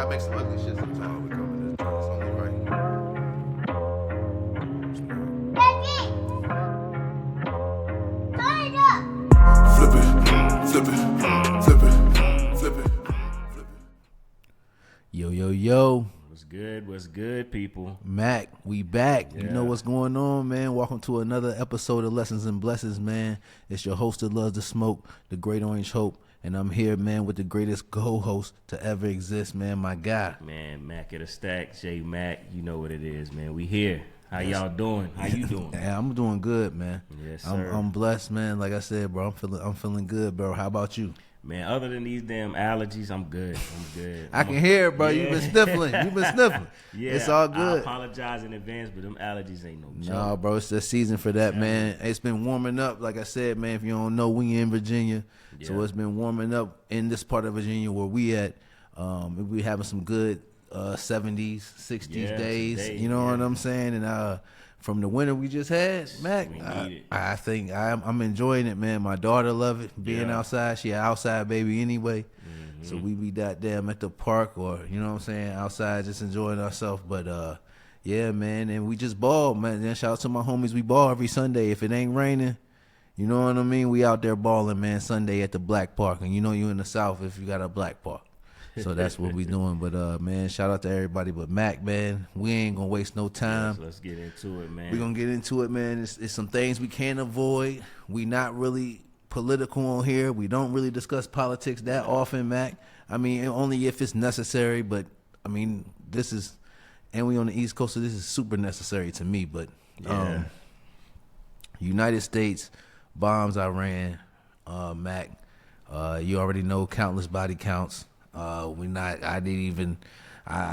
I make some ugly shit sometimes. We come to this joint. It's only right. Flip it, flip it, flip it, flip it, flip it. Yo. What's good, people? Mac, we back. Yeah. You know what's going on, man. Welcome to another episode of Lessons and Blessings, man. It's your host that loves to smoke, the Great Orange Hope. And I'm here, man, with the greatest co-host to ever exist, man, my guy. Man, Mac at a stack, J Mac. You know what it is, man. We here. How y'all doing? How you doing? Yeah, I'm doing good, man. Yes, sir. I'm blessed, man. Like I said, bro, I'm feeling good, bro. How about you? Man, other than these damn allergies, I'm good. I can hear it, bro. Yeah. You've been sniffling. Yeah, It's all good. I apologize in advance, but them allergies ain't no joke. No, bro, it's the season for that, man. It's been warming up. Like I said, man, if you don't know, we in Virginia. Yeah. So it's been warming up in this part of Virginia where we at. We having some good 70s, 60s days. today, You know what I'm saying? And from the winter we just had, Mac, We need it. I think I'm enjoying it, man. My daughter love it, being Yeah. outside. She an outside baby anyway. So we be that damn at the park or, you know what I'm saying, outside just enjoying ourselves. But, yeah, man, and we just ball, man. Then shout out to my homies. We ball every Sunday. If it ain't raining, you know what I mean? We out there balling, man, Sunday at the Black Park. And you know you in the South if you got a Black Park. So that's what we doing. But, man, shout out to everybody. But, Mac, man, we ain't going to waste no time. Yes, let's get into it, man. We're going to get into it, man. It's some things we can't avoid. We not really political on here. We don't really discuss politics that often, Mac. I mean, only if it's necessary. But, I mean, this is, and we on the East Coast, so this is super necessary to me. But United States bombs Iran, Mac. You already know countless body counts. I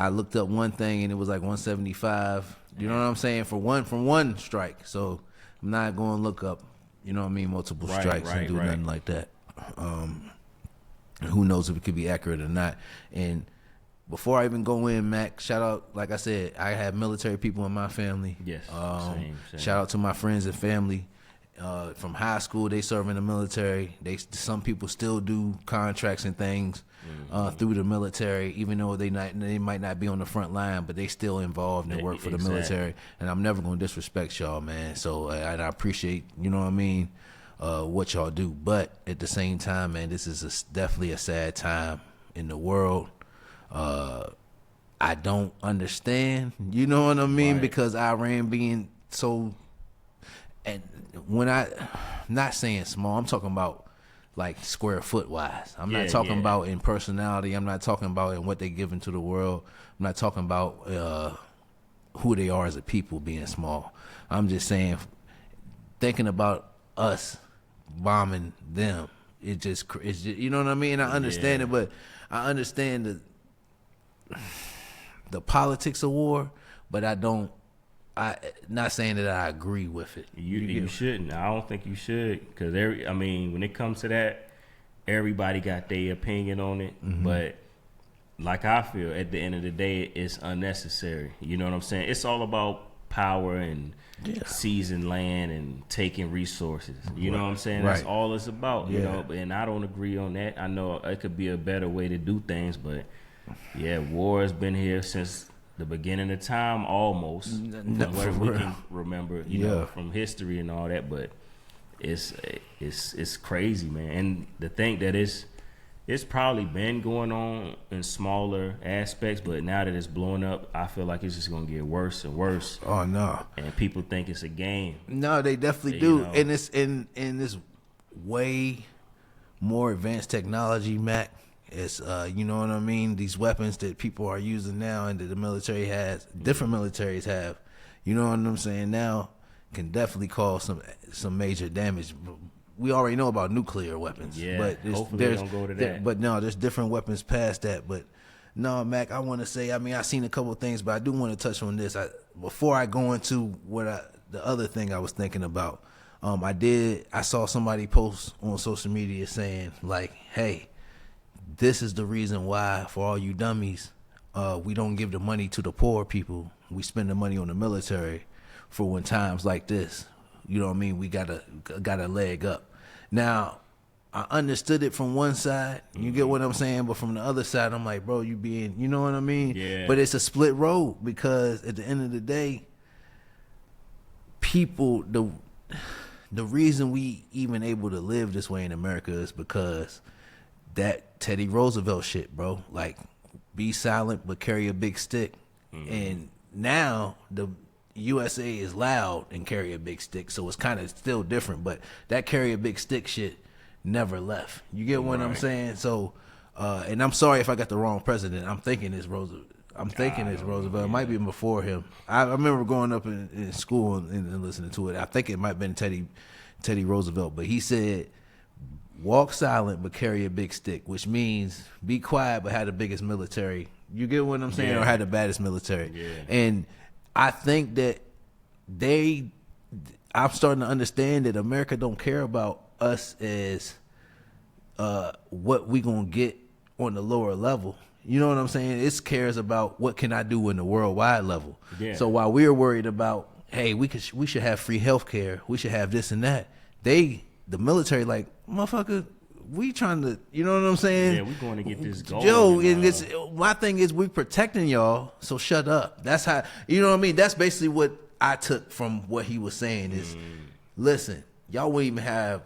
looked up one thing and it was like 175. You know what I'm saying? From one strike. So I'm not going to look up, you know what I mean, multiple strikes and do nothing like that. Who knows if it could be accurate or not. And before I even go in, Mac, shout out, like I said, I have military people in my family. Yes, same. Shout out to my friends and family. From high school, they serve in the military. Some people still do contracts and things through the military, even though they might not be on the front line, but they still involved and work for the military. And I'm never gonna disrespect y'all, man. So and I appreciate, you know what I mean, what y'all do. But at the same time, man, this is definitely a sad time in the world. I don't understand, you know what I mean, because Iran being so. And when not saying small, I'm talking about like square foot wise. I'm not talking about in personality. I'm not talking about in what they give into the world. I'm not talking about who they are as a people being small. I'm just saying, thinking about us bombing them, it's just you know what I mean? I understand it, but I understand the politics of war, but I don't. Not saying that I agree with it. You shouldn't. I don't think you should, because when it comes to that, everybody got their opinion on it. Mm-hmm. But like I feel, at the end of the day, it's unnecessary. You know what I'm saying? It's all about power and seizing land and taking resources. You know what I'm saying? That's all it's about. You know, and I don't agree on that. I know it could be a better way to do things, but war has been here since the beginning of time, almost, from what we can remember, you know, from history and all that. But it's crazy, man. And the thing that it's probably been going on in smaller aspects, but now that it's blowing up, I feel like it's just gonna get worse and worse. Oh no! And people think it's a game. No, they definitely do, know. And it's in this way more advanced technology, Mac. It's you know what I mean? These weapons that people are using now and that the military has, different militaries have, you know what I'm saying, now can definitely cause some major damage. We already know about nuclear weapons. Yeah, but hopefully they don't go to that. But no, there's different weapons past that. But no, Mac, I want to say, I mean, I've seen a couple of things, but I do want to touch on this. Before I go into the other thing I was thinking about, I saw somebody post on social media saying, like, hey, this is the reason why, for all you dummies, we don't give the money to the poor people. We spend the money on the military for when times like this. You know what I mean? We got a leg up. Now, I understood it from one side. You get what I'm saying? But from the other side, I'm like, bro, you know what I mean? Yeah. But it's a split road because at the end of the day, people, the reason we even able to live this way in America is because that Teddy Roosevelt shit, bro. Like, be silent but carry a big stick. And now the USA is loud and carry a big stick, so it's kind of still different. But that carry a big stick shit never left. You get what I'm saying? So, and I'm sorry if I got the wrong president. I'm thinking it's Roosevelt. It might be before him. I remember growing up in school and listening to it. I think it might have been Teddy Roosevelt. But he said, walk silent but carry a big stick, which means be quiet but have the biggest military. You get what I'm saying? Or have the baddest military. Yeah. And I think that I'm starting to understand that America don't care about us as what we gonna get on the lower level. You know what I'm saying? It cares about what can I do in the worldwide level. Yeah. So while we're worried about, hey, we should have free health care, we should have this and that, the military, like, motherfucker, we trying to, you know what I'm saying? Yeah, we going to get this going. Yo, and my thing is we protecting y'all, so shut up. That's how, you know what I mean? That's basically what I took from what he was saying is, listen, y'all wouldn't even have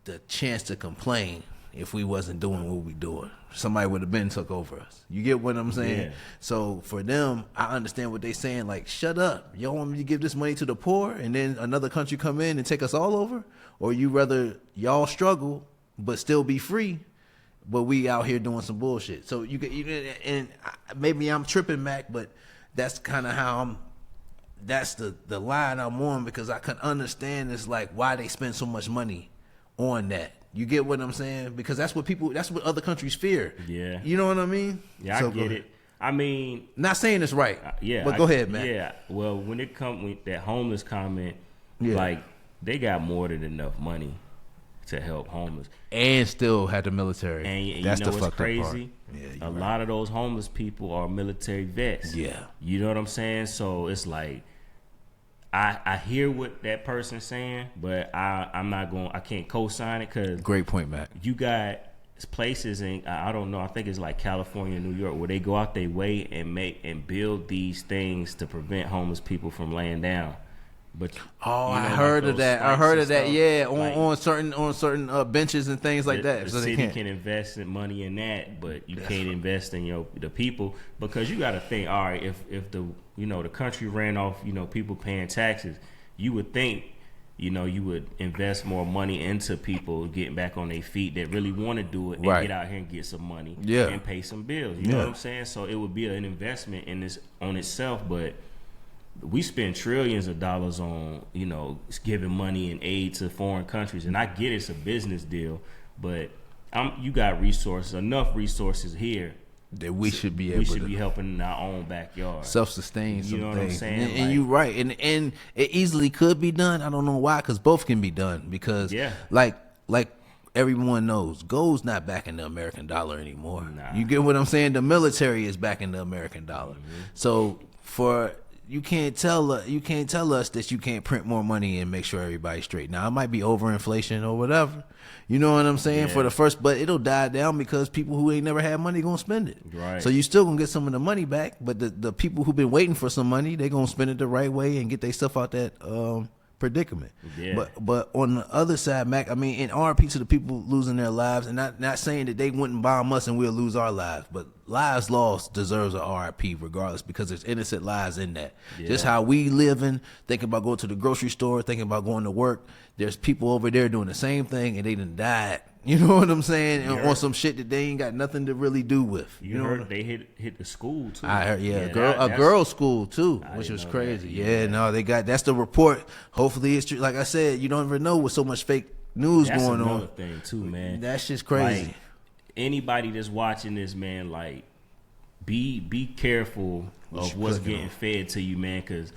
the chance to complain if we wasn't doing what we doing. Somebody would have been took over us. You get what I'm saying? Yeah. So for them, I understand what they saying. Like, shut up. Y'all want me to give this money to the poor and then another country come in and take us all over? Or you rather y'all struggle but still be free, but we out here doing some bullshit. So and maybe I'm tripping, Mac, but that's kind of how that's the line I'm on, because I can understand it's like why they spend so much money on that. You get what I'm saying? Because that's what other countries fear. Yeah. You know what I mean? Yeah, So I get it. I mean, not saying it's right. Yeah. But go ahead, man. Yeah. Well, when it comes with that homeless comment, Yeah. like, they got more than enough money to help homeless. And still had the military. And that's you know the what's fucked up part. crazy? Yeah, a lot of those homeless people are military vets. Yeah. You know what I'm saying? So it's like, I hear what that person's saying, but I can't co-sign it, because Great point, Mac. you got places in, I don't know, I think it's like California, New York, where they go out their way and build these things to prevent homeless people from laying down. But I heard of that. I heard of that. Yeah, on certain benches and things like that. The So they city can't. can invest in money in that, but you can't invest in the people, because you got to think. All right, if the the country ran off people paying taxes, you would think you would invest more money into people getting back on their feet that really want to do it and Right. get out here and get some money Yeah. and pay some bills. You know what I'm saying? So it would be an investment in this on itself, but we spend trillions of dollars on, giving money and aid to foreign countries. And I get it's a business deal, but you got enough resources here That we should be able to be helping in our own backyard. self-sustain some You know what I'm things. saying? And Like- you're right. And it easily could be done. I don't know why, because both can be done. Because Yeah. like everyone knows, gold's not backing the American dollar anymore. Nah. You get what I'm saying? The military is backing the American dollar. So you can't tell us that you can't print more money and make sure everybody's straight. Now it might be overinflation or whatever. You know what I'm saying? Yeah. For the first, but it'll die down because people who ain't never had money gonna spend it. Right. So you still gonna get some of the money back, but the people who've been waiting for some money, they gonna spend it the right way and get their stuff out that predicament. Yeah. But on the other side, Mac, I mean, in RP to the people losing their lives, and not saying that they wouldn't bomb us and we'll lose our lives, but lives lost deserves a RP regardless, because there's innocent lives in that. Yeah. Just how we living, thinking about going to the grocery store, thinking about going to work, there's people over there doing the same thing and they done died. You know what I'm saying? And on some shit that they ain't got nothing to really do with. You know heard what they hit the school too. I heard, yeah, that's- girls' school too, I which didn't was know crazy. that. Yeah, no, they got that's the report. Hopefully it's true. Like I said, you don't ever know with so much fake news That's going another on. thing too, man. That's just crazy. Like, anybody that's watching this, man, like, be careful of you what's clicking getting on? fed to you, man, because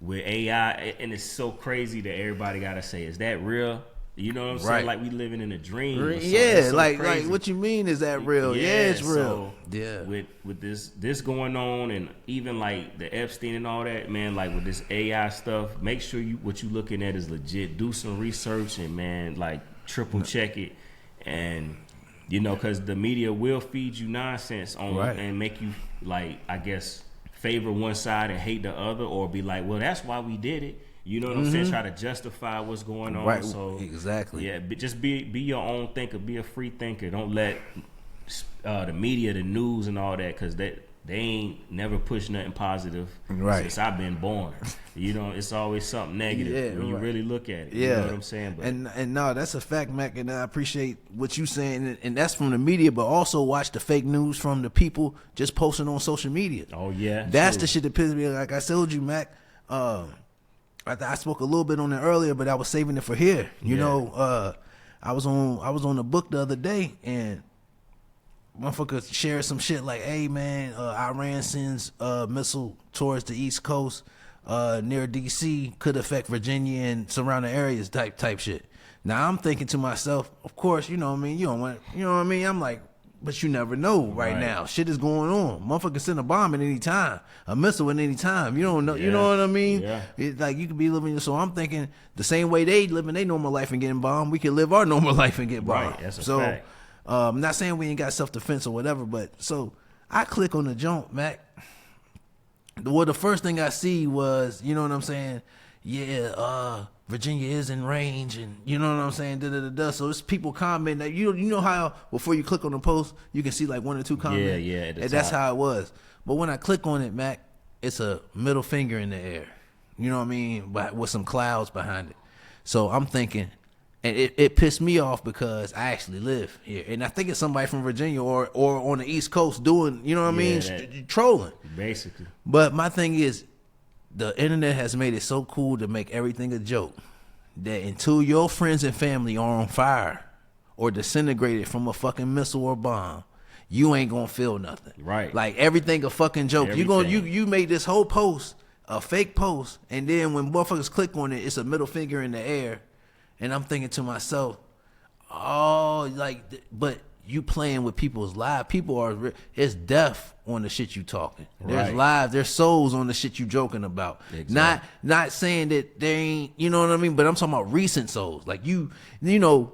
with AI, and it's so crazy that everybody gotta say, is that real? You know what I'm saying? Right. Like we living in a dream. or something. Yeah, It's so like crazy. what you mean is that real? Yeah, it's real. So Yeah. With this going on, and even like the Epstein and all that, man, like with this AI stuff, make sure what you looking at is legit. Do some research and, man, like triple check it. And you know, because the media will feed you nonsense on and make you, like, I guess, favor one side and hate the other, or be like, well, that's why we did it. You know what I'm saying? Try to justify what's going on. Right. So Exactly. yeah, but just be your own thinker. Be a free thinker. Don't let the media, the news, and all that, because they ain't never pushed nothing positive since I've been born. You know, it's always something negative when you really look at it. You know what I'm saying? But, and no, that's a fact, Mac, and I appreciate what you saying, and that's from the media, but also watch the fake news from the people just posting on social media. Oh yeah, that's the shit that pisses me. Like I told you, Mac. I spoke a little bit on it earlier, but I was saving it for here. You know, I was on the book the other day, and motherfucker shared some shit like, hey man, Iran sends a missile towards the East Coast near DC, could affect Virginia and surrounding areas type shit. Now I'm thinking to myself, of course, you know what I mean, you don't want, you know what I mean, I'm like, but you never know right now. Shit is going on. Motherfucker send a bomb at any time, a missile at any time. You don't know, you know what I mean? Yeah. It's like you could be living, so I'm thinking the same way they living their normal life and getting bombed, we can live our normal life and get bombed. Right, that's a fact. I'm not saying we ain't got self-defense or whatever, but so I click on the joint, Mac. Well, the first thing I see was, you know what I'm saying? Yeah, Virginia is in range, and you know what I'm saying? So it's people commenting that you know how before you click on the post, you can see like one or two comments. Yeah, and that's how it was. But when I click on it, Mac, it's a middle finger in the air. You know what I mean? But with some clouds behind it. So I'm thinking. And it pissed me off because I actually live here. And I think it's somebody from Virginia or on the East Coast doing, you know what I mean, trolling. Basically. But my thing is, the internet has made it so cool to make everything a joke that until your friends and family are on fire or disintegrated from a fucking missile or bomb, you ain't gonna feel nothing. Right. Like everything a fucking joke. You made this whole post a fake post, and then when motherfuckers click on it, it's a middle finger in the air. And I'm thinking to myself, oh, like, but you playing with people's lives. People are, it's death on the shit you talking. There's lives, there's souls on the shit you joking about. Exactly. Not saying that they ain't, you know what I mean? But I'm talking about recent souls. Like you know,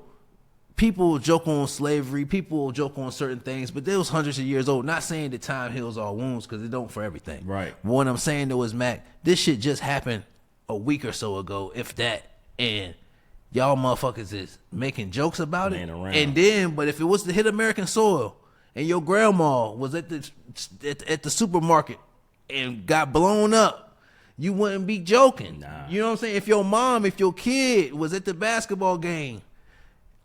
people joke on slavery, people joke on certain things, but they was hundreds of years old. Not saying that time heals all wounds, because it don't for everything. Right. What I'm saying though is, Mac, this shit just happened a week or so ago, if that, and y'all motherfuckers is making jokes about it. And then, but if it was to hit American soil and your grandma was at the supermarket and got blown up, you wouldn't be joking. Nah. You know what I'm saying? If your kid was at the basketball game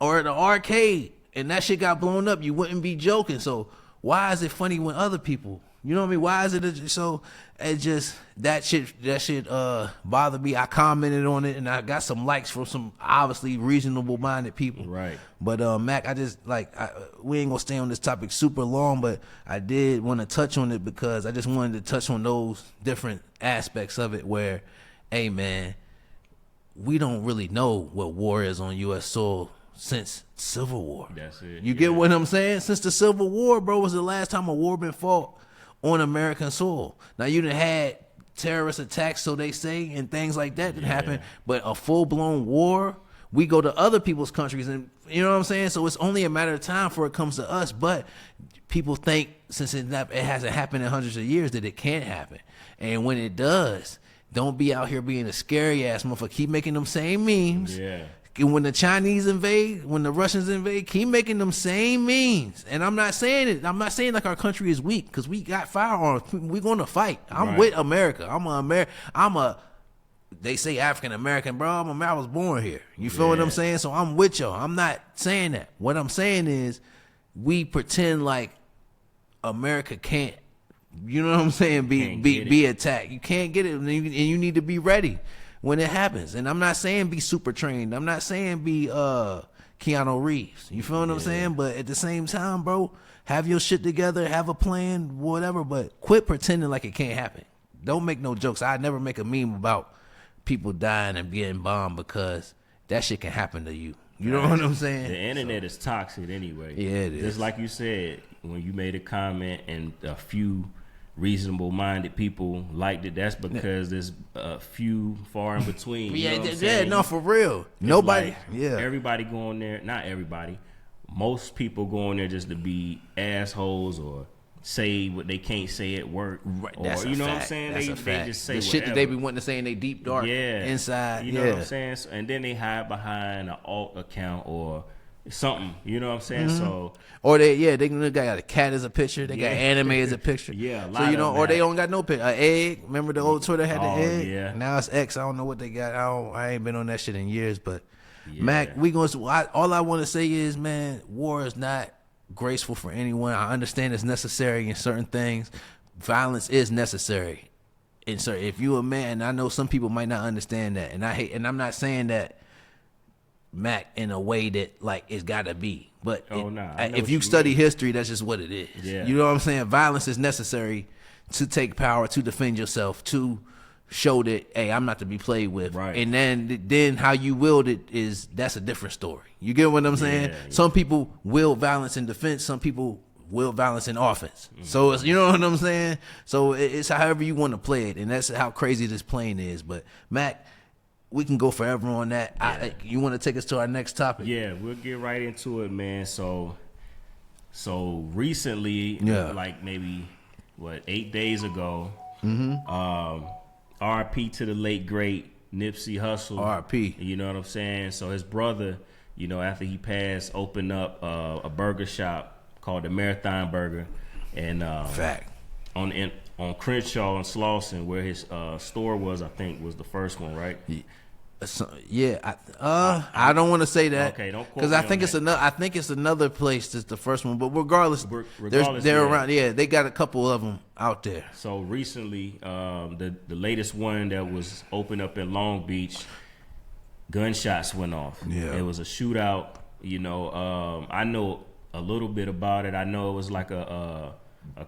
or at the arcade and that shit got blown up, you wouldn't be joking. So why is it funny when other people, you know what I mean? Why is it so? It just that shit bothered me. I commented on it and I got some likes from some obviously reasonable minded people. Right. But Mac, I just we ain't gonna stay on this topic super long, but I did want to touch on it because I just wanted to touch on those different aspects of it where, hey man, we don't really know what war is on U.S. soil since Civil War. That's it. You get what I'm saying? Since the Civil War, bro, was the last time a war been fought on American soil. Now you done had terrorist attacks, so they say, and things like that happen, but a full-blown war, we go to other people's countries, and you know what I'm saying? So it's only a matter of time before it comes to us, but people think since it hasn't happened in hundreds of years that it can't happen. And when it does, don't be out here being a scary-ass motherfucker. Keep making them same memes. Yeah. When the Chinese invade, when the Russians invade, keep making them same memes. And I'm not saying it. I'm not saying like our country is weak, because we got firearms. We're going to fight. I'm with America. They say African American, bro. I was born here. You feel what I'm saying? So I'm with y'all. I'm not saying that. What I'm saying is we pretend like America can't, you know what I'm saying, be attacked. You can't get it, and you need to be ready when it happens. And I'm not saying be super trained. I'm not saying be Keanu Reeves. You feel what I'm saying? But at the same time, bro, have your shit together, have a plan, whatever, but quit pretending like it can't happen. Don't make no jokes. I never make a meme about people dying and getting bombed, because that shit can happen to you. You know what I'm saying? The internet is toxic anyway. Yeah, it is. Just like you said, when you made a comment and a few reasonable-minded people liked it, that's because there's a few far in between. No, for real. Nobody, everybody going there, not everybody, most people go in there just to be assholes or say what they can't say at work. Right, Or that's a you know fact. what I'm saying? That's They a fact. just say the shit that whatever. they be wanting to say in they deep dark inside. You know what I'm saying? So, and then they hide behind an alt account or something. You know what I'm saying? So Or they got a cat as a picture. They got anime as a picture. Yeah, a so lot you know, of or they that. don't got no picture. Egg. Remember the old Twitter had the egg. Yeah. Now it's X. I don't know what they got. I ain't been on that shit in years. But Yeah. Mac, all I want to say is, man, war is not graceful for anyone. I understand it's necessary in certain things. Violence is necessary. And so if you a man, I know some people might not understand that. And I'm not saying that Mac in a way that like it's gotta be. But if you study history, that's just what it is. Yeah. You know what I'm saying? Violence is necessary to take power, to defend yourself, to show that, hey, I'm not to be played with. Right. And then how you wield it that's a different story. You get what I'm saying? Yeah. Some people wield violence in defense, some people wield violence in offense. So it's, you know what I'm saying? So it's however you want to play it, and that's how crazy this plane is. But Mac, we can go forever on that. Yeah. You want to take us to our next topic? Yeah, we'll get right into it, man. So recently, like maybe 8 days ago, RP to the late great Nipsey Hussle. RP. You know what I'm saying? So his brother, you know, after he passed, opened up a burger shop called the Marathon Burger, and Fact. on Crenshaw and Slauson, where his store was, I think was the first one, right? I don't want to say that. Okay, don't quote because me I think on it's that. another. I think it's another place that's the first one. But regardless, they're yeah. around. Yeah, they got a couple of them out there. So recently, the latest one that was opened up in Long Beach, gunshots went off. Yeah. It was a shootout. You know, I know a little bit about it. I know it was like a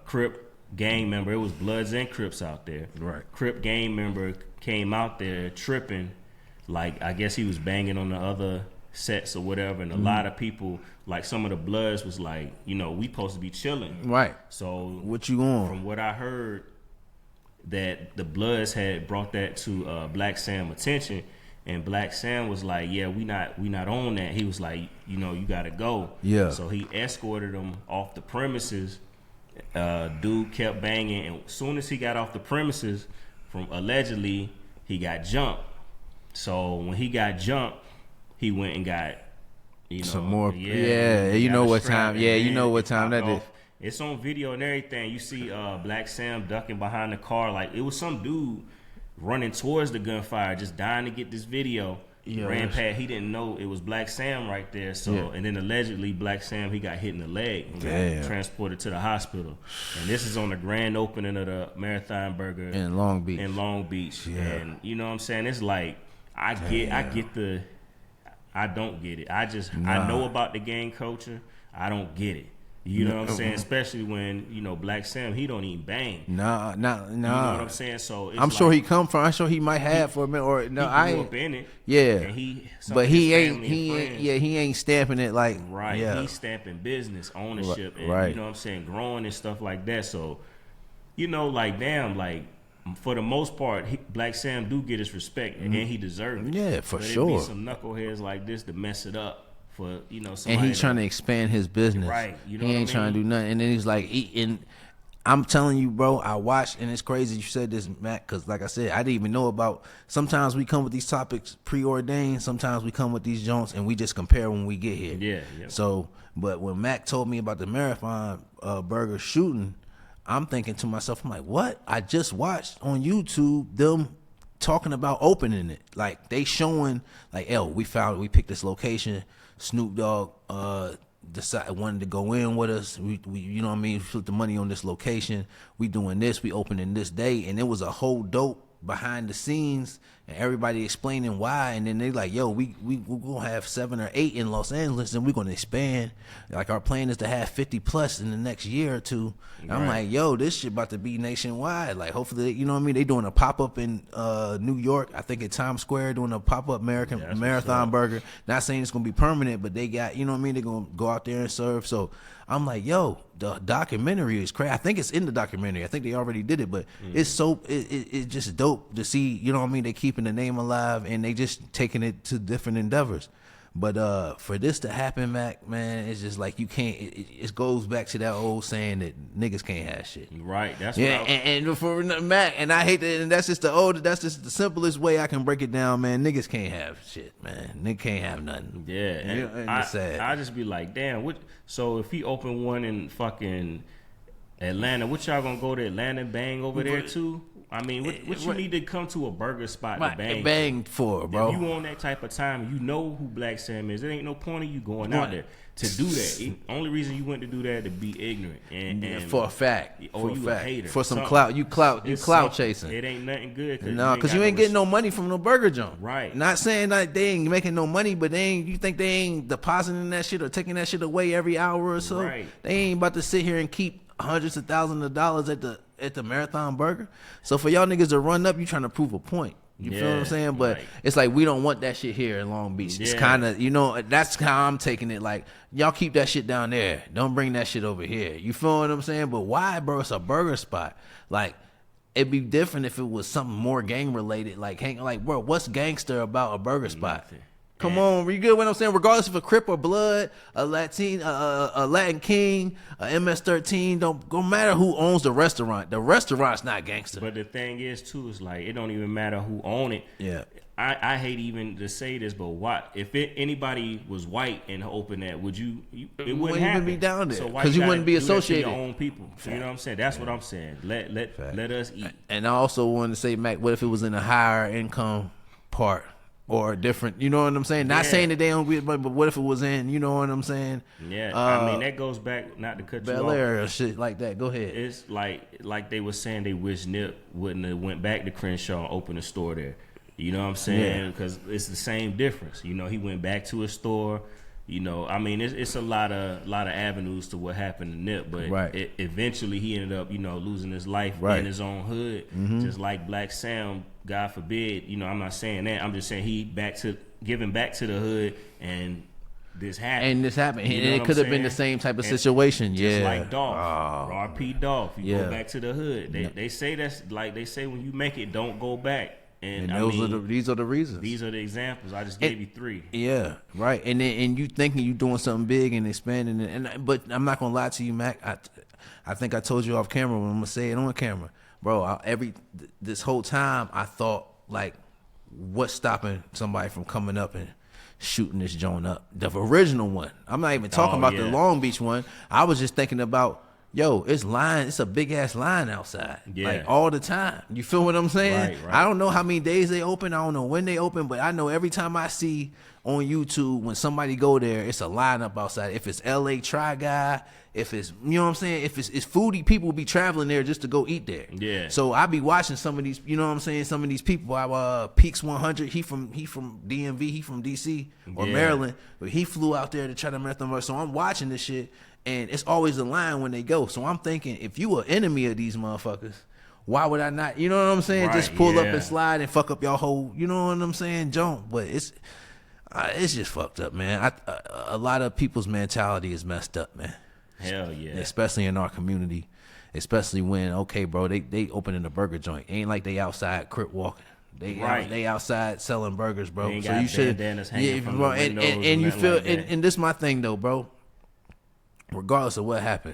Crip gang member. It was Bloods and Crips out there. Right. Crip gang member came out there tripping. Like, I guess he was banging on the other sets or whatever. And a lot of people, like some of the Bloods was like, you know, we supposed to be chilling. Right. So What you on? from what I heard, that the Bloods had brought that to Black Sam attention, and Black Sam was like, "Yeah, we not on that." He was like, "You know, you gotta go." Yeah. So he escorted him off the premises. Dude kept banging, and as soon as he got off the premises, from allegedly he got jumped. So when he got jumped, he went and got, you know, Some more. Yeah, Yeah, you got know a what strap, time. and Yeah, you then know what it time popped that is. off. It's on video and everything. You see Black Sam ducking behind the car. Like, it was some dude running towards the gunfire, just dying to get this video. Yeah, Ran past. He didn't know it was Black Sam right there. So, Yeah. and then allegedly Black Sam, he got hit in the leg and Damn. got transported to the hospital. And this is on the grand opening of the Marathon Burger In Long Beach. in Long Beach. Yeah. And you know what I'm saying? It's like, I don't get it. I know about the gang culture. I don't get it. You know what I'm saying? Especially when, you know, Black Sam, he don't even bang. Nah. You know what I'm saying? So it's I'm sure like, he come from. I'm sure he might have for a minute. Or no, he I grew ain't. up in it. Yeah, And but he ain't. family He and ain't. friends. Yeah, he ain't stamping it like. Right. Yeah. He's stamping business, ownership, and Right. you know what I'm saying, growing and stuff like that. So, you know, like, damn, like, for the most part, Black Sam do get his respect, and he deserves it. Yeah, for but sure. It be some knuckleheads like this to mess it up for, you know, And somebody. he's trying to expand his business. Right, you know he what ain't I trying to mean? do nothing. And then he's like, and I'm telling you, bro, I watched, and it's crazy you said this, Matt, because like I said, I didn't even know about. Sometimes we come with these topics preordained. Sometimes we come with these joints, and we just compare when we get here. Yeah. So, but when Mac told me about the Marathon Burger shooting, I'm thinking to myself, I'm like, what? I just watched on YouTube them talking about opening it. Like, they showing, like, we picked this location. Snoop Dogg wanted to go in with us. We you know what I mean, put the money on this location. We doing this, we opening this day, and it was a whole dope behind the scenes and everybody explaining why. And then they like, yo, we're gonna have 7 or 8 in Los Angeles, and we're gonna expand. Like, our plan is to have 50 plus in the next year or two. And I'm like, yo, this shit about to be nationwide. Like, hopefully, you know what I mean, they doing a pop-up in New York, I think at Times Square, doing a pop-up Marathon Burger. Not saying it's gonna be permanent, but they got, you know what I mean, they're gonna go out there and serve. So I'm like, yo, the documentary is crazy. I think it's in the documentary. I think they already did it, but it's so it's just dope to see. You know what I mean? They keeping the name alive, and they just taking it to different endeavors. But for this to happen, Mac, man, it's just like you can't. It goes back to that old saying that niggas can't have shit. Right. That's Yeah, what and for Mac, and I hate that, and that's just the simplest way I can break it down, man. Niggas can't have shit, man. Niggas can't have nothing. Yeah, and it's sad. I just be like, damn. What? So if he open one in fucking Atlanta, what y'all gonna go to Atlanta and bang over there too? I mean, what you need to come to a burger spot to bang for, bro? If you on that type of time, you know who Black Sam is. There ain't no point of you going out there to do that. Only reason you went to do that to be ignorant and for a fact, or you a hater for some something. clout. You clout chasing. It ain't nothing good. No, because you ain't getting no money from no burger joint. Right. Not saying that they ain't making no money, but they ain't. You think they ain't depositing that shit or taking that shit away every hour or so? Right. They ain't about to sit here and keep hundreds of thousands of dollars at the Marathon Burger. So for y'all niggas to run up, you trying to prove a point. You feel what I'm saying? But it's like we don't want that shit here in Long Beach. It's kind of, that's how I'm taking it. Like, y'all keep that shit down there. Don't bring that shit over here. You feel what I'm saying? But why, bro? It's a burger spot. Like, it'd be different if it was something more gang related. Like, bro, what's gangster about a burger spot? Nothing. Come on, you get what I'm saying? Regardless of a Crip or Blood, a Latin King, a MS-13, don't matter who owns the restaurant. The restaurant's not gangster. But the thing is, too, is like it don't even matter who own it. Yeah. I hate even to say this, but what if anybody was white and opened that? Would you? It wouldn't even be down there So because you wouldn't be associated. Your own people. You know what I'm saying? That's what I'm saying. Let us eat. And I also wanted to say, Mac, what if it was in a higher income part? Or different, you know what I'm saying? Not saying that they don't get money, but what if it was in, you know what I'm saying? Yeah, I mean that goes back, not to cut you off. Bel Air or shit like that. Go ahead. It's like they were saying they wish Nip wouldn't have went back to Crenshaw and opened a store there. You know what I'm saying? Because it's the same difference. You know, he went back to a store. You know, I mean, it's a lot of avenues to what happened to Nip, but eventually he ended up, losing his life in his own hood, just like Black Sam. God forbid, I'm not saying that. I'm just saying he giving back to the hood, and this happened. And it could have been the same type of situation. Just like Dolph, RP Dolph. You go back to the hood. They say that's like they say when you make it, don't go back. And these are the reasons. These are the examples. I just gave you three. Yeah, right. And you thinking you doing something big and expanding it. But I'm not gonna lie to you, Mac. I think I told you off camera, but I'm gonna say it on camera, bro. This whole time I thought like, what's stopping somebody from coming up and shooting this joint up? The original one. I'm not even talking about the Long Beach one. I was just thinking about. Yo, it's a big ass line outside, like all the time. You feel what I'm saying? Right. I don't know how many days they open. I don't know when they open, but I know every time I see on YouTube when somebody go there, it's a lineup outside. If it's LA Try Guy, if it's what I'm saying, if it's foodie, people be traveling there just to go eat there. Yeah. So I be watching some of these, what I'm saying, some of these people. Peaks 100, he from DMV, he from DC or Maryland, but he flew out there to try to marathon. So I'm watching this shit. And it's always a line when they go. So I'm thinking, if you an enemy of these motherfuckers, why would I not, you know what I'm saying? Right, just pull up and slide and fuck up your whole, you know what I'm saying, jump. But it's just fucked up, man. A lot of people's mentality is messed up, man. Hell yeah. Especially in our community. Especially when, okay, bro, they opening a burger joint. Ain't like they outside crip walking. They outside selling burgers, bro. They So you should, bro, and you feel, and this my thing though, bro. Regardless of what happened,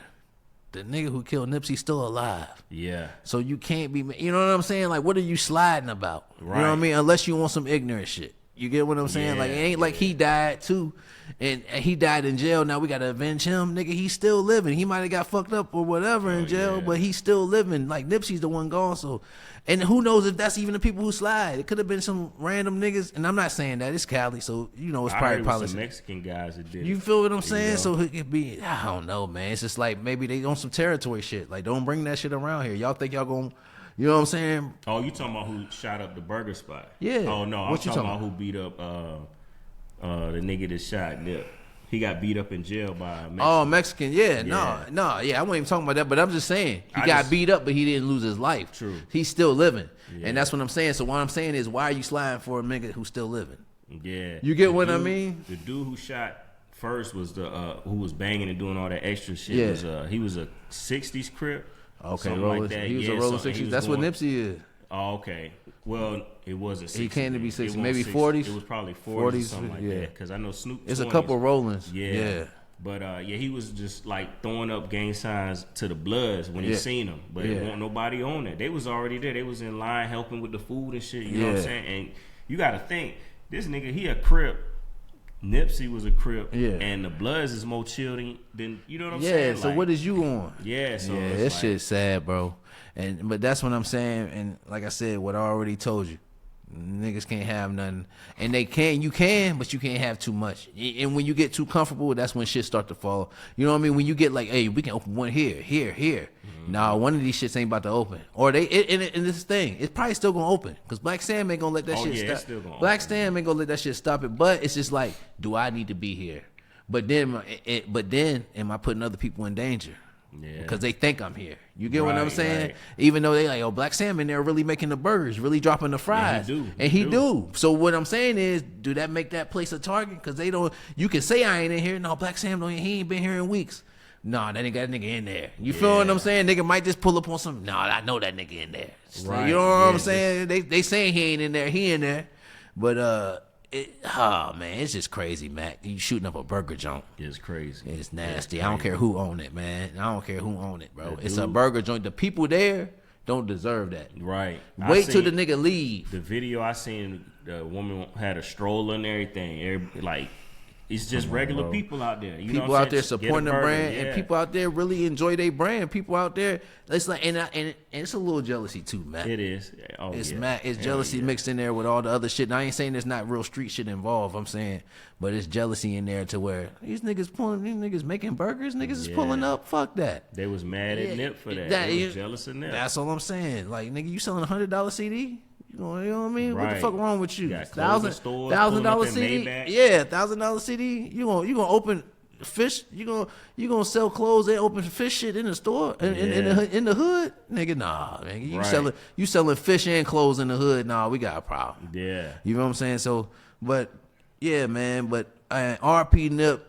the nigga who killed Nipsey still alive. Yeah. So you can't be, you know what I'm saying? Like, what are you sliding about? Right. You know what I mean? Unless you want some ignorant shit. You get what I'm saying? Like, it ain't like he died too, and he died in jail. Now we gotta avenge him, nigga. He's still living. He might have got fucked up or whatever in jail, but he's still living. Like Nipsey's the one gone. So, and who knows if that's even the people who slide? It could have been some random niggas. And I'm not saying that it's Cali, so it's probably politics. Some Mexican guys that did. You feel what I'm saying? So it could be. I don't know, man. It's just like maybe they on some territory shit. Like, don't bring that shit around here. Y'all think y'all gonna. You know what I'm saying? Oh, you talking about who shot up the burger spot? Yeah. Oh no, I'm talking about who beat up the nigga that shot Nip. He got beat up in jail by a Mexican. Oh, Mexican, no, I wasn't even talking about that, but I'm just saying he got beat up, but he didn't lose his life. True. He's still living, and that's what I'm saying. So what I'm saying is, why are you sliding for a nigga who's still living? Yeah. You get what I mean? The dude who shot first was the who was banging and doing all that extra shit. Yeah. He was a 60s Crip. Okay, like that. He was a rolling 60s. That's what Nipsey is. Oh, okay. Well, it wasn't 60. He came to be 60, It maybe wasn't 40s. It was probably 40s or 40s, something like yeah. that. Because I know Snoop. It's a 20s. couple rollings. Yeah. But he was just like throwing up gang signs to the Bloods when he seen them. But it wasn't nobody on it. They was already there. They was in line helping with the food and shit. You know what I'm saying? And you got to think, this nigga, he a Crip. Nipsey was a Crip. Yeah. And the Bloods is more chill than you know what I'm saying? Yeah, so what is you on? Yeah, so yeah, this shit's sad, bro. But that's what I'm saying. And like I said, what I already told you. Niggas can't have nothing, and you can, but you can't have too much. And when you get too comfortable, that's when shit start to fall. You know what I mean? When you get like, hey, we can open one here. Mm-hmm. Nah, one of these shits ain't about to open. Or and this thing, it's probably still gonna open because Black Sam ain't gonna let that shit stop. Still gonna Black open. Sam ain't gonna let that shit stop it. But it's just like, do I need to be here? But then am I putting other people in danger? Yeah. Because they think I'm here. You get what I'm saying? Right. Even though they like, oh, Black Sam in there really making the burgers, really dropping the fries. Yeah, he do. So what I'm saying is, do that make that place a target? Because they don't, you can say I ain't in here. No, Black Sam, he ain't been here in weeks. Nah, that nigga got a nigga in there. You feel what I'm saying? Nigga might just pull up on something. Nah, I know that nigga in there. Right. You know what I'm saying? They saying he ain't in there. He in there. But, man, it's just crazy, Mac. You shooting up a burger joint. It's crazy. It's nasty. I don't care who own it, man. I don't care who own it, bro. It's a burger joint. The people there don't deserve that. Right. Wait till the nigga leave. The video I seen, the woman had a stroller and everything. Like, it's just regular people out there. You people know out there supporting the brand, yeah. and people out there really enjoy their brand. People out there, it's like, and it's a little jealousy too, Matt. It is. Oh, it's it's jealousy mixed in there with all the other shit. And I ain't saying there's not real street shit involved. I'm saying, but it's jealousy in there to where these niggas making burgers, niggas is pulling up. Fuck that. They was mad at Nip for that. They was jealous of Nip. That's all I'm saying. Like, nigga, you selling $100 CD? You know what I mean? Right. What the fuck wrong with you? $1,000 CD? Yeah, $1,000 CD. You gonna open fish? You gonna sell clothes and open fish shit in the store in the hood? Nigga, nah, man. You selling fish and clothes in the hood? Nah, we got a problem. Yeah, you know what I'm saying? So, but yeah, man. But RP Nip,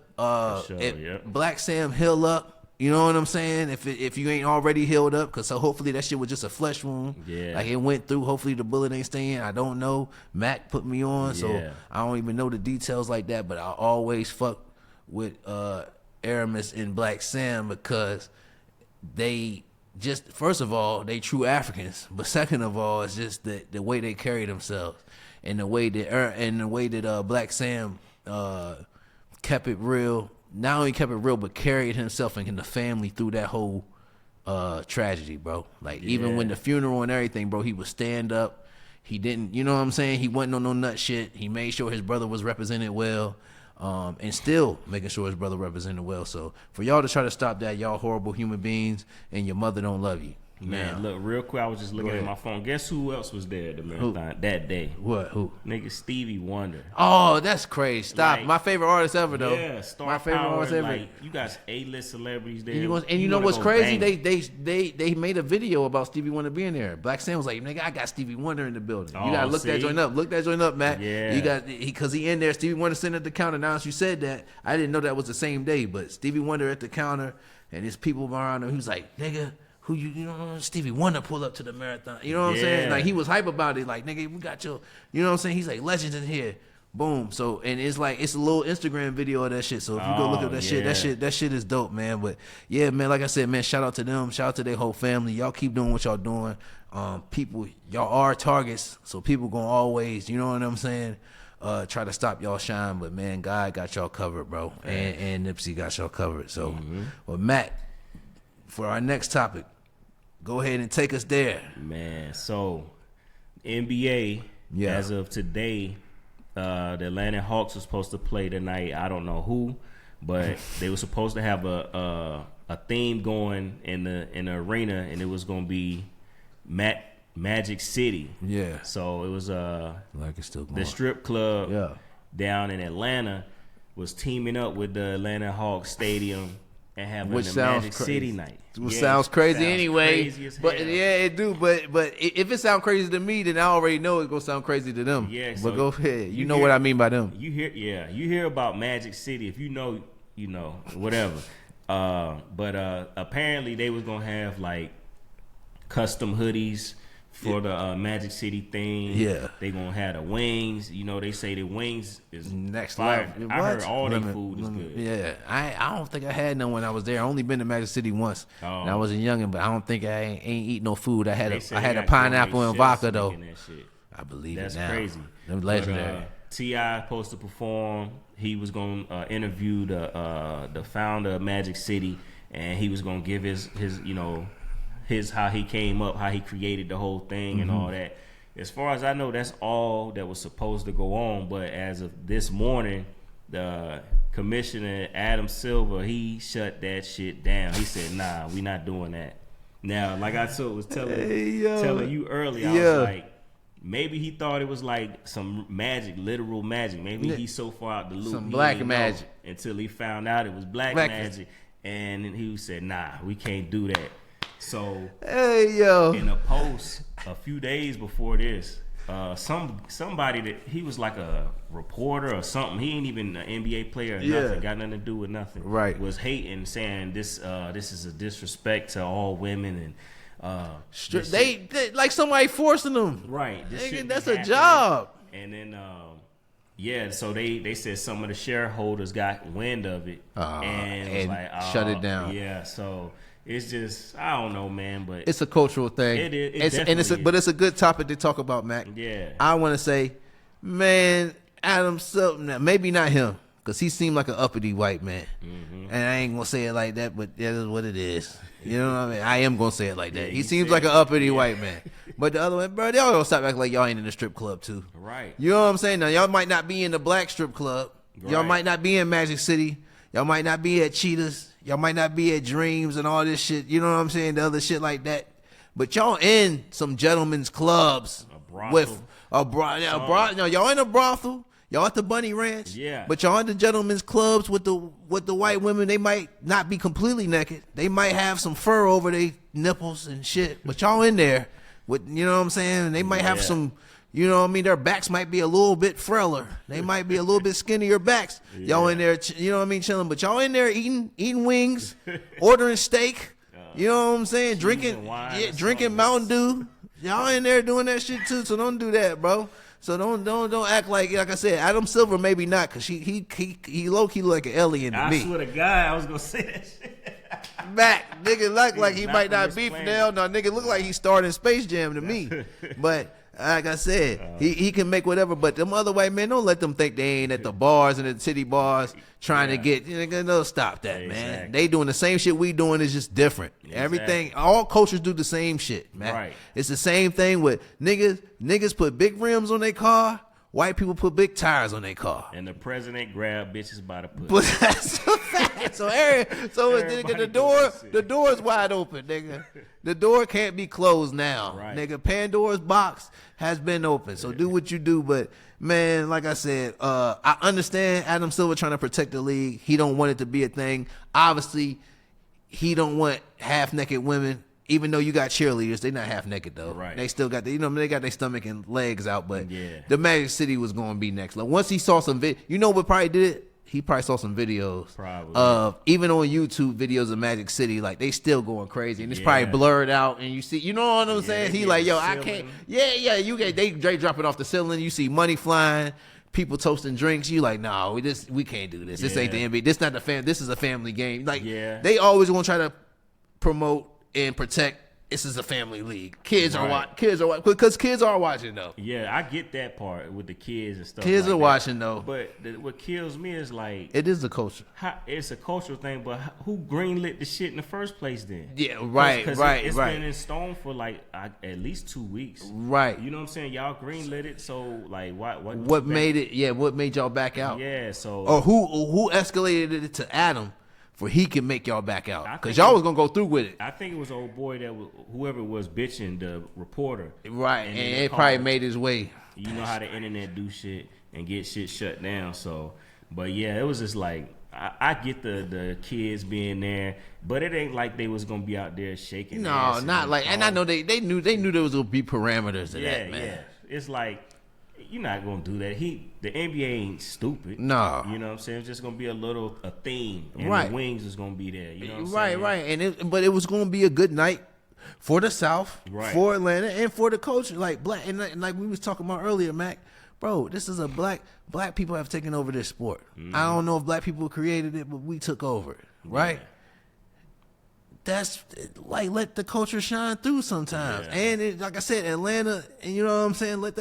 Black Sam heal up. You know what I'm saying? If you ain't already healed up, because so hopefully that shit was just a flesh wound. Yeah. Like it went through. Hopefully the bullet ain't staying. I don't know. Mac put me on, so I don't even know the details like that. But I always fuck with Aramis and Black Sam because they just, first of all, they true Africans. But second of all, it's just the way they carry themselves and the way that Black Sam kept it real. Not only kept it real, but carried himself and the family through that whole tragedy, bro. Like, even when the funeral and everything, bro, he would stand up. He didn't, you know what I'm saying? He wasn't on no nut shit. He made sure his brother was represented well, and still making sure his brother represented well. So, for y'all to try to stop that, y'all horrible human beings, and your mother don't love you. Man, look, real quick, I was just looking at my phone. Guess who else was there at the marathon that day? What? Who? Nigga, Stevie Wonder. Oh, that's crazy. Stop. Like, my favorite artist ever, though. Yeah, my favorite artist ever. Like, you got A-list celebrities there. And you know what's crazy? They made a video about Stevie Wonder being there. Black Sam was like, nigga, I got Stevie Wonder in the building. You gotta look that joint up. Look that joint up, Matt. Yeah. You got because he in there. Stevie Wonder sitting at the counter. Now, as you said that, I didn't know that was the same day. But Stevie Wonder at the counter, and his people around him. He was like, nigga. Who you know, Stevie Wonder pull up to the marathon. You know what I'm saying? Like, he was hype about it. Like, nigga, we got your, you know what I'm saying? He's like, legends in here. Boom. So, and it's like, it's a little Instagram video of that shit. So if you go look at that shit, that shit is dope, man. But yeah, man, like I said, man, shout out to them. Shout out to their whole family. Y'all keep doing what y'all doing. People, y'all are targets. So people gonna always, you know what I'm saying? Try to stop y'all shine. But man, God got y'all covered, bro. And Nipsey got y'all covered. So, well, Matt, for our next topic, go ahead and take us there. Man, so NBA, as of today, the Atlanta Hawks were supposed to play tonight. I don't know who, but they were supposed to have a theme going in the arena, and it was going to be Magic City. Yeah. So it was like it's still going. The strip club down in Atlanta was teaming up with the Atlanta Hawks Stadium and having a Magic City night. Which sounds crazy anyway. Crazy as hell. But yeah, it do. But if it sounds crazy to me, then I already know it's gonna sound crazy to them. Yeah. But go ahead. You know what I mean by them. You hear about Magic City. If you know, whatever. But apparently they was gonna have like custom hoodies for the Magic City thing. Yeah. They gonna have the wings. You know, they say the wings is Next fire. level. I heard all their Lemon- food is lemon- good. Yeah, I don't think I had none when I was there. I only been to Magic City once, Oh. and I was a youngin', but I don't think I ain't eat no food. I had They say I they had a got pineapple gourmet and chefs vodka though. making that shit. I believe That's it now. crazy. Them legendary. T.I. supposed to perform. He was going to interview the founder of Magic City, and he was going to give his his how he came up, how he created the whole thing, and all that. As far as I know, that's all that was supposed to go on. But as of this morning, the commissioner Adam Silver, he shut that shit down. He said, "Nah, we not doing that." Now, like I was telling you earlier, I was like, maybe he thought it was like some magic, literal magic. Maybe he's so far out the loop. Some black magic. Until he found out it was black magic. And then he said, nah, we can't do that. So in a post a few days before this, somebody that he was like a reporter or something, he ain't even an NBA player or nothing, got nothing to do with nothing. Right. Was hating, saying this is a disrespect to all women and they like somebody forcing them. right. This shouldn't be That's a happening. job. And then so they said some of the shareholders got wind of it and was like, shut it down. Yeah, so it's just I don't know, man, but It's a cultural thing. It is. It and definitely but it's a good topic to talk about, Mac. Yeah. I want to say, man, Adam Silver, maybe not him, because he seemed like an uppity white man. And I ain't gonna say it like that, but that is what it is. You know what I mean? I am gonna say it like that. Yeah, he you seems said like an it. uppity white man. But the other one, bro, y'all don't stop acting like y'all ain't in the strip club too. Right. You know what I'm saying? Now y'all might not be in the black strip club. Y'all Right. might not be in Magic City. Y'all might not be at Cheetahs. Y'all might not be at Dreams and all this shit. You know what I'm saying? The other shit like that. But y'all in some gentlemen's clubs brothel. with a brothel. No, y'all in a brothel. Y'all at the Bunny Ranch. Yeah. But y'all in the gentlemen's clubs with the white women. They might not be completely naked. They might have some fur over their nipples and shit. But y'all in there with, you know what I'm saying? They might have some, you know what I mean? Their backs might be a little bit frailer. They might be a little bit skinnier backs. Y'all in there, you know what I mean, chilling. But y'all in there eating wings, ordering steak. You know what I'm saying? Drinking Mountain Dew. Y'all in there doing that shit too. So don't do that, bro. So don't act like I said, Adam Silver maybe not, cause he low key look like an alien to me. I swear to God, I was gonna say that shit. Mac, nigga look like he might not be Malcolm now. No, nigga look like he's starting Space Jam to me. But like I said, he can make whatever. But them other white men, don't let them think they ain't at the bars and the city bars trying to get. Nigga, no, stop that, man. Exactly. They doing the same shit we doing. Is just different. Everything, all cultures do the same shit, man. Right. It's the same thing with niggas. Niggas put big rims on their car. White people put big tires on their car. And the president grabbed bitches by the pussy. But that's a fact. So nigga, the door is wide open, nigga. The door can't be closed now. Right. Nigga, Pandora's box has been open. So do what you do. But man, like I said, I understand Adam Silver trying to protect the league. He don't want it to be a thing. Obviously, he don't want half naked women. Even though you got cheerleaders, they not half naked though. Right. They still got they got their stomach and legs out. But Yeah. the Magic City was going to be next. Like once he saw some you know what probably did it? He probably saw some videos of even on YouTube videos of Magic City. Like they still going crazy, and it's probably blurred out. And you see, you know what I'm saying? He like, yo, I can't. Yeah. You get they dropping off the ceiling. You see money flying. People toasting drinks. You like, no, we can't do this. This ain't the NBA. This not the fan. This is a family game. Like they always gonna try to promote and protect. This is a family league. Kids are watching because kids are watching though. Yeah, I get that part with the kids and stuff. Kids like are that. watching though. But what kills me is like it is a culture. It's a cultural thing, but who greenlit the shit in the first place then? Yeah, right. It's been in stone for like at least 2 weeks. Right. You know what I'm saying? Y'all greenlit it, so like what made it? Yeah, what made y'all back out? Yeah, so or who escalated it to Adam? For he can make y'all back out, because think y'all was gonna go through with it. I think it was old boy whoever was bitching, the reporter, right? And it probably made his way. You know how the internet do shit and get shit shut down. So, but yeah, it was just like I get the kids being there, but it ain't like they was gonna be out there shaking. No, not like, and I know they knew there was gonna be parameters to that, man. Yeah, it's like. You're not gonna do that. The NBA ain't stupid. No, you know what I'm saying. It's just gonna be a theme, and right. The wings is gonna be there. You know what I'm right, saying? right. And but it was gonna be a good night for the South, Right. for Atlanta, and for the culture. Like black, and like we was talking about earlier, Mac. Bro, this is a black people have taken over this sport. I don't know if black people created it, but we took over it, right? Yeah. That's like let the culture shine through sometimes. Yeah. And it, like I said, Atlanta, and you know what I'm saying, let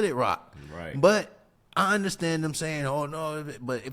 it rock. Right. But I understand them saying, "Oh no," but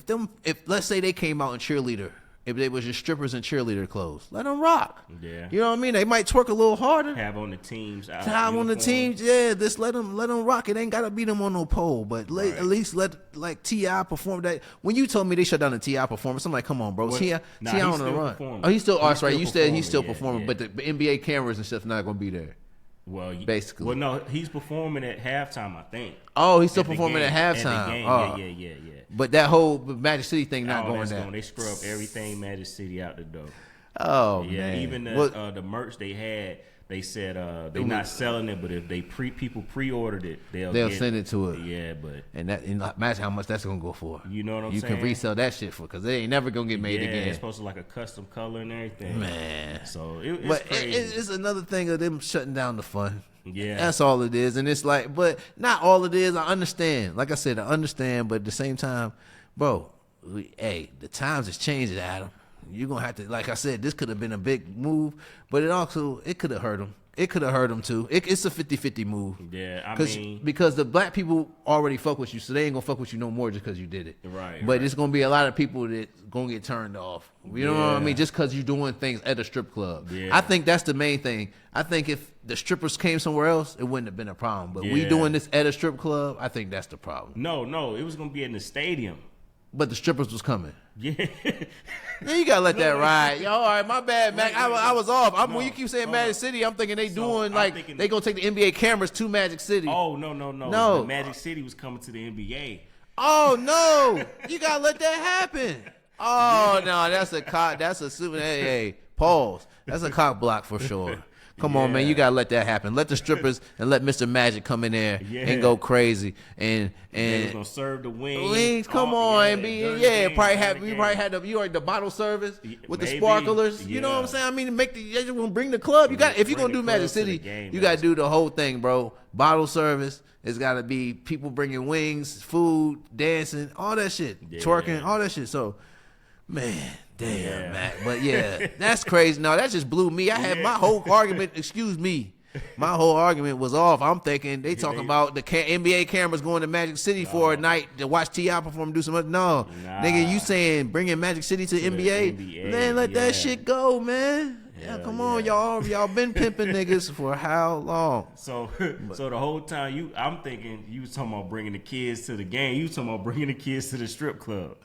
if let's say they came out in cheerleader, if they was just strippers and cheerleader clothes, let them rock. Yeah. You know what I mean? They might twerk a little harder. Have on the teams. Time on the team, yeah. Just let them rock. It ain't gotta be them on no pole, but Right. at least let like T.I. perform that. When you told me they shut down the T.I. performance, I'm like, come on, bro. What? T.I. Nah, T.I. he's on the still run. performing. Oh, he's still. Oh, that's He's right. still You said he's performing, still yeah, performing, yeah. but the NBA cameras and stuff not gonna be there. Well, Basically. Well, no, he's performing at halftime, I think. Oh, he's still At the performing game. at the halftime. game. Oh. Yeah. But that whole Magic City thing not Oh, going that's down. They scrub everything Magic City out the door. Oh Yeah, man. even Well, the merch they had, they said they're not selling it, but if they people pre-ordered it, they'll get send it to it. Yeah, but and imagine how much that's gonna go for. you know what I'm You saying? can resell that shit for because they ain't never gonna get made yeah, again. it's supposed to like a custom color and everything. Man. So it's But crazy. it's another thing of them shutting down the fun. Yeah. That's all it is. And it's like, but not all it is. I understand. Like I said, I understand. But at the same time, bro, the times is changing, Adam. You're going to have to, like I said, this could have been a big move, but it could have hurt him. It could have hurt him too. It's a 50-50 move. Yeah, I mean, because the black people already fuck with you, so they ain't gonna fuck with you no more just because you did it. Right, But right. it's gonna be a lot of people that gonna get turned off. You know what I Yeah. mean? Just because you're doing things at a strip club. Yeah. I think that's the main thing. I think if the strippers came somewhere else, it wouldn't have been a problem. But we Yeah. doing this at a strip club, I think that's the problem. no, it was gonna be in the stadium. But the strippers was coming. Yeah, Then you gotta let that ride. Yo, all right, my bad, Mac. I was off. No, When you keep saying hold Magic up. City, I'm thinking they So, doing I'm like thinking- they gonna take the NBA cameras to Magic City. Oh no! No. The Magic City was coming to the NBA. Oh no! You gotta let that happen. Oh no, that's a cock. That's a super. Hey, pause. That's a cock block for sure. Come on, man. Yeah. You gotta let that happen. Let the strippers and let Mr. Magic come in there Yeah. and go crazy They was and. gonna serve the wings. Wings, come Oh, on, yeah, and be during the yeah. game, Probably during have the you game. probably had the bottle service with the Maybe, sparklers. You know what I'm yeah. saying? I mean, you just gonna bring the club. You got if you're Bring gonna do the Magic club to the City, game, you gotta that's- do the whole thing, bro. Bottle service. It's gotta be people bringing wings, food, dancing, all that shit, Yeah. twerking, all that shit. So, man, damn, Yeah. Mac. But yeah, that's crazy. No, that just blew me. I had my whole argument. Excuse me. My whole argument was off. I'm thinking they talking about the NBA cameras going to Magic City for a night to watch T.I. perform and do some other. No, Nah. nigga, you saying bringing Magic City to the NBA? NBA, Man, let that yeah. shit go, man. Yeah, Hell come on, yeah. y'all been pimping niggas for how long? So the whole time I'm thinking you was talking about bringing the kids to the game. You was talking about bringing the kids to the strip club.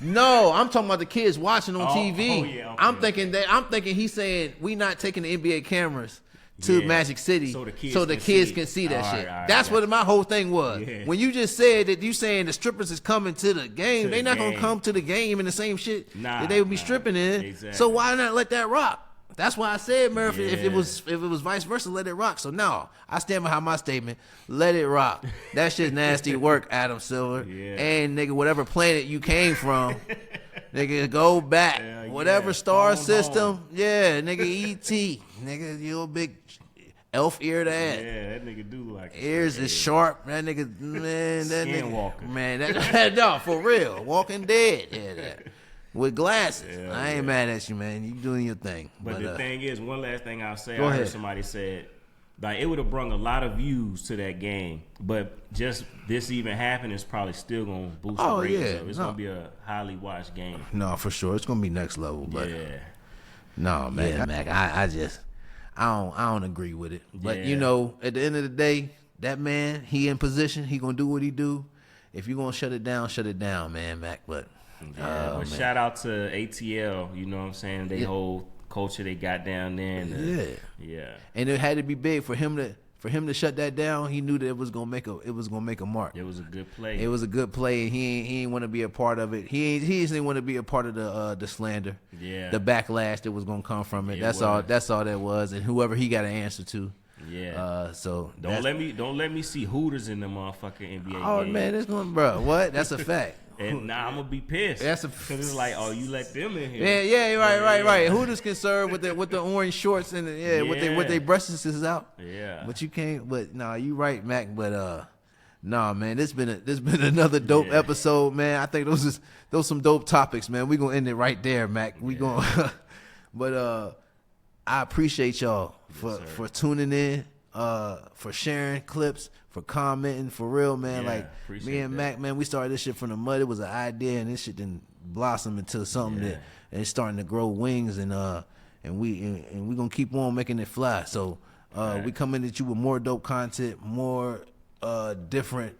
No, I'm talking about the kids watching on Oh, TV. oh, yeah, okay, I'm thinking he's saying we not taking the NBA cameras to Yeah. Magic City So the kids can see that All shit. right, all right, That's yeah. what my whole thing was. Yeah. When you just said that you saying the strippers is coming to the game, To they the not gonna game. come to the game in the same shit Nah, that they would be nah, stripping in. exactly. So why not let that rock? That's why I said, Murphy, if it Yeah. was vice versa, let it rock. So no, I stand behind my statement. Let it rock. That shit's nasty work, Adam Silver. Yeah. And nigga, whatever planet you came from, nigga, go back. Yeah, Whatever yeah. star Phone system, home. yeah, nigga, E.T. Nigga, you a big elf eared ass. Yeah, that nigga do like it. Ears is sharp. That nigga, man, that nigga. Skinwalker. Man, that no, for real. Walking Dead. Yeah, that. With glasses. Yeah, I ain't yeah. mad at you, man. You doing your thing. But the thing is, one last thing I'll say, Go I ahead. heard somebody said, like, it would have brought a lot of views to that game, but just this even happening is probably still going to boost Oh, the ratings yeah. up. It's No. going to be a highly watched game. No, for sure. It's gonna be next level. But Yeah. no, man, Mac, I don't agree with it. But Yeah. you know, at the end of the day, that man, he in position, he gonna do what he do. If you gonna shut it down, man, Mac. But Yeah, but man. shout out to ATL, you know what I'm saying? They Yeah. whole culture they got down there. And yeah. And it had to be big for him to shut that down. He knew that it was gonna make a mark. It was a good play. It was a good play, and he ain't want to be a part of it. He didn't want to be a part of the slander, Yeah. the backlash that was gonna come from it. It That's was. all. That's all that was, and whoever he got to answer to. Yeah. So Don't let me see Hooters in the motherfucking NBA Oh game. man, it's going, bro. What? That's a fact. And now I'm gonna be pissed. Because it's like, oh, you let them in here. Yeah, right. Hooters can serve with the orange shorts and with they breasts out. Yeah. But you can't. But nah, you right, Mac. But nah, man, this been another dope episode, man. I think those some dope topics, man. We gonna end it right there, Mac. We gonna. But I appreciate y'all for tuning in, for sharing clips, for commenting, for real, man. Yeah, like me and Mac, man, we started this shit from the mud. It was an idea, and this shit didn't blossom into something that and it's starting to grow wings, and we gonna keep on making it fly. So we coming at you with more dope content, more different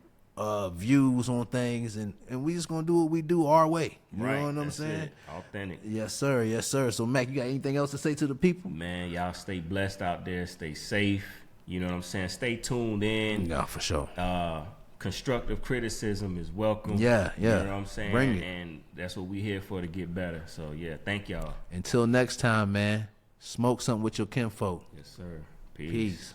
views on things, and we just gonna do what we do our way. You know what I'm saying? It. Authentic. Yes, sir. So Mac, you got anything else to say to the people? Man, y'all stay blessed out there. Stay safe. You know what I'm saying? Stay tuned in. Yeah, for sure. Constructive criticism is welcome. Yeah. You know what I'm saying? Bring it. And that's what we here for, to get better. So yeah, thank y'all. Until next time, man. Smoke something with your kinfolk. Yes, sir. Peace.